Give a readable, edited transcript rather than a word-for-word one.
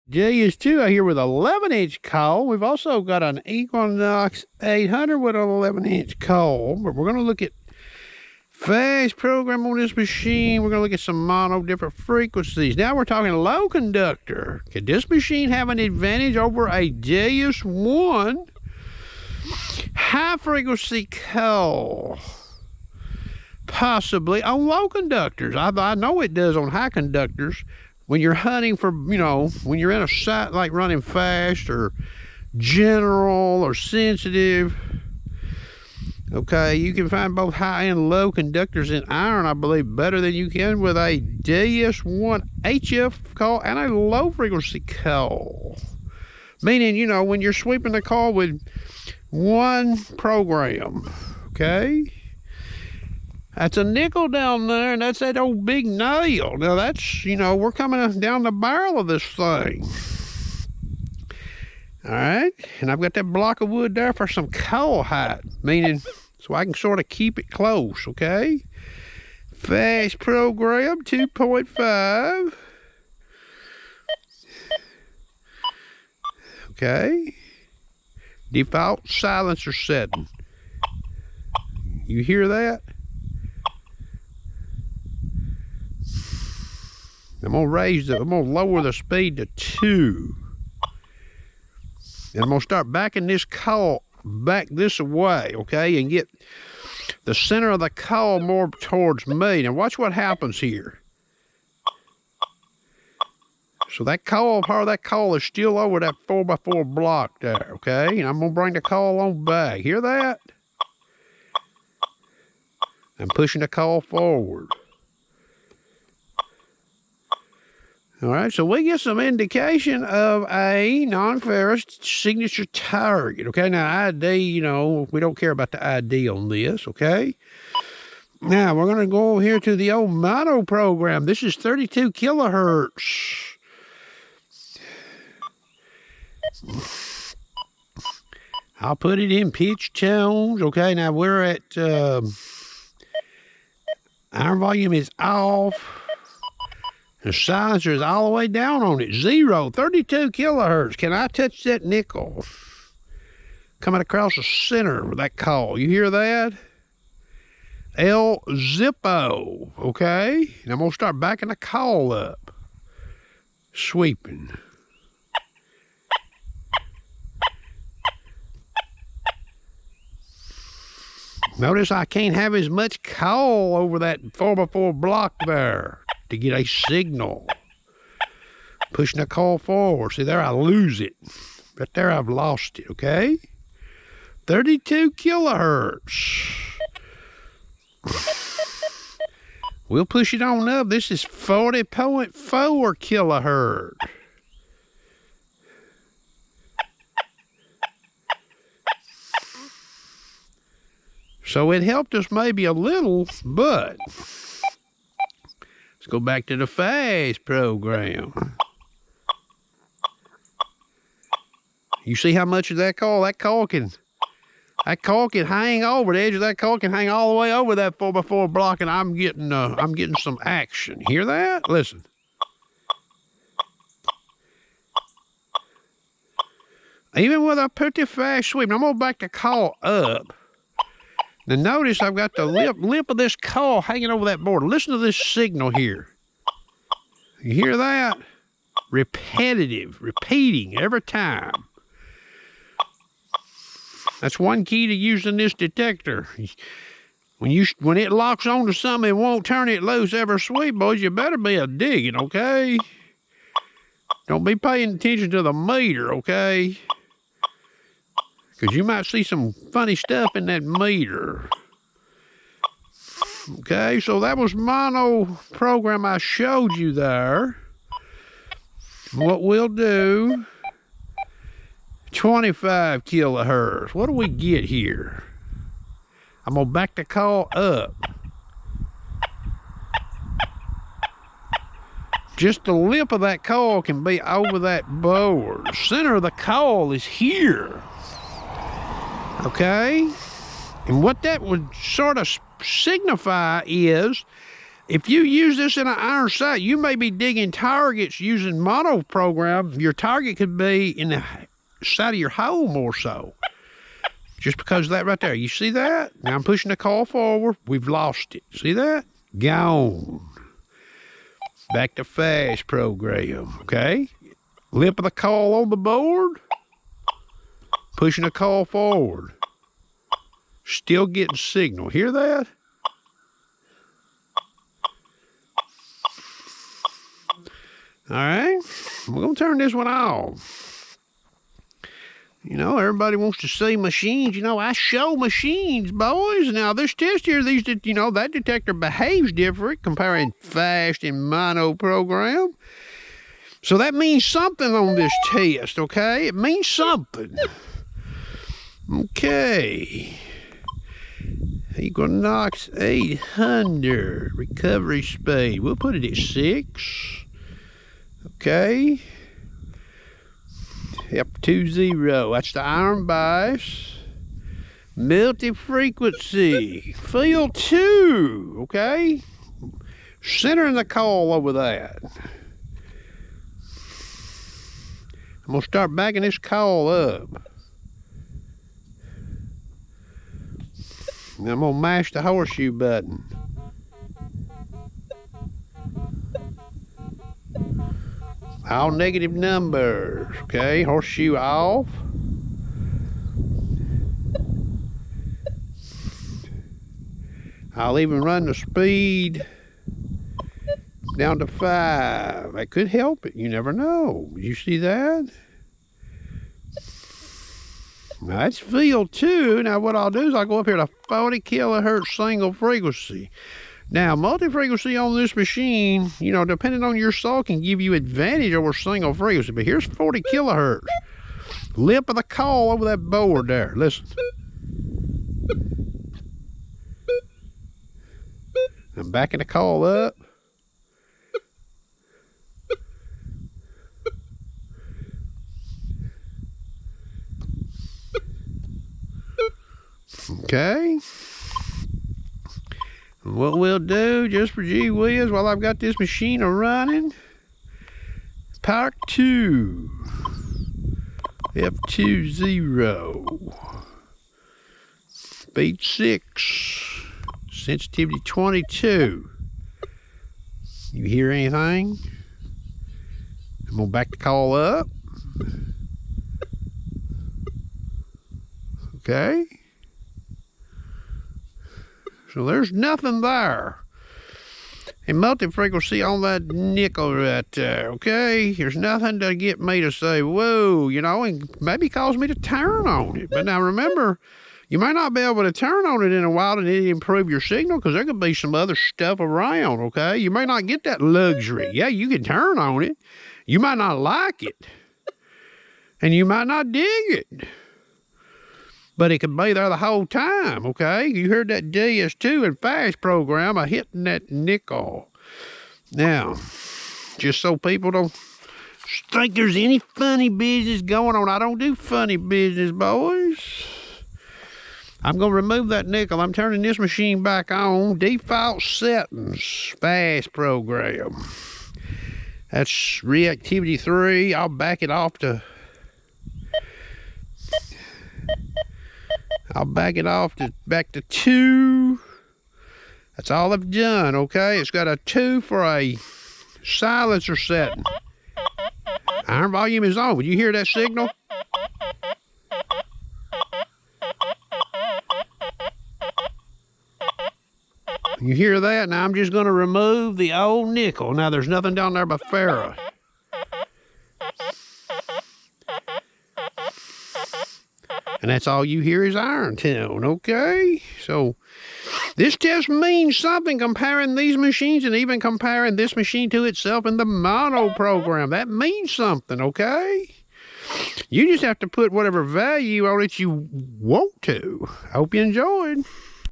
Deus 2 out here with 11-inch coil. We've also got an Equinox 800 with an 11-inch coil. But we're going to look at fast program on this machine. We're going to look at some mono different frequencies. Now we're talking low conductor. Could this machine have an advantage over a Deus 1 high frequency coil? Possibly on low conductors. I know it does on high conductors. When you're hunting for, when you're in a site like running fast or general or sensitive, okay, you can find both high and low conductors in iron, I believe, better than you can with a DS1 HF coil and a low frequency coil. Meaning, when you're sweeping the coil with one program, okay? That's a nickel down there, and that's that old big nail. Now that's, we're coming down the barrel of this thing. All right, and I've got that block of wood there for some coil height, meaning so I can sort of keep it close, okay? Fast program 2.5. Okay. Default silencer setting. You hear that? I'm gonna lower the speed to 2. And I'm gonna start backing this coil back this way, okay, and get the center of the coil more towards me. Now watch what happens here. So that coil, part of that coil is still over that 4x4 block there, okay? And I'm gonna bring the coil on back. Hear that? I'm pushing the coil forward. All right, so we get some indication of a non-ferrous signature target. Okay, now ID, we don't care about the ID on this, okay? Now, we're going to go over here to the old mono program. This is 32 kilohertz. I'll put it in pitch tones. Okay, now we're at, our volume is off. The silencer is all the way down on it. 0, 32 kilohertz. Can I touch that nickel? Coming across the center with that coil. You hear that? El Zippo. Okay? And I'm going to start backing the coil up. Sweeping. Notice I can't have as much coil over that 4x4 block there to get a signal. Pushing the coil forward. See there, I lose it. Right there, I've lost it, okay? 32 kilohertz. We'll push it on up. This is 40.4 kilohertz. So it helped us maybe a little, but let's go back to the fast program. You see how much of that coil? That coil can hang over. The edge of that coil can hang all the way over that 4x4 block, and I'm getting some action. Hear that? Listen. Even with a pretty fast sweep, I'm gonna back the coil up. Now notice I've got the lip of this coil hanging over that board. Listen to this signal here. You hear that? Repetitive, repeating every time. That's one key to using this detector. When it locks onto something and won't turn it loose every sweep, boys, you better be a digging, okay? Don't be paying attention to the meter, okay? Because you might see some funny stuff in that meter. Okay, so that was mono program I showed you there. What we'll do, 25 kilohertz. What do we get here? I'm going to back the coil up. Just the lip of that coil can be over that board. The center of the coil is here. Okay? And what that would sort of signify is If you use this in an iron sight, you may be digging targets using mono program. Your target could be in the side of your hole more so. Just because of that right there. You see that? Now I'm pushing the call forward. We've lost it. See that? Gone. Back to fast program, okay? Lip of the call on the board. Pushing the call forward. Still getting signal. Hear that? All right. We're going to turn this one off. You know, everybody wants to see machines. You know, I show machines, boys. Now, this test here, that detector behaves different comparing fast and mono program. So that means something on this test, okay? It means something. Okay. Equinox 800 recovery speed. We'll put it at 6. Okay. F20. That's the iron bias. Multi-frequency. Field 2. Okay. Centering the call over that. I'm going to start backing this call up. And I'm going to mash the horseshoe button. All negative numbers. Okay, horseshoe off. I'll even run the speed down to 5. That could help it. You never know. You see that? Now that's field 2. Now what I'll do is I'll go up here to 40 kilohertz single frequency. Now multi-frequency on this machine, you know, depending on your saw, can give you advantage over single frequency. But here's 40 kilohertz. Lip of the call over that board there. Listen. I'm backing the call up. Okay. What we'll do, just for gee whiz, while I've got this machine running, Park 2, F20, speed 6, sensitivity 22. You hear anything? I'm gonna back the call up. Okay. So there's nothing there. And multi-frequency on that nickel right there, okay? There's nothing to get me to say, whoa, you know, and maybe cause me to turn on it. But now remember, you might not be able to turn on it in a while and it improve your signal because there could be some other stuff around, okay? You may not get that luxury. Yeah, you can turn on it. You might not like it. And you might not dig it. But it could be there the whole time, okay? You heard that DS2 and fast program of hitting that nickel. Now, just so people don't think there's any funny business going on, I don't do funny business, boys. I'm going to remove that nickel. I'm turning this machine back on. Default settings, fast program. That's reactivity 3. I'll back it off to... back to 2. That's all I've done, okay? It's got a 2 for a silencer setting. Iron volume is on. Would you hear that signal? You hear that? Now I'm just going to remove the old nickel. Now there's nothing down there but ferro. And that's all you hear is iron tone, okay? So this test means something comparing these machines and even comparing this machine to itself in the mono program. That means something, okay? You just have to put whatever value on it you want to. I hope you enjoyed.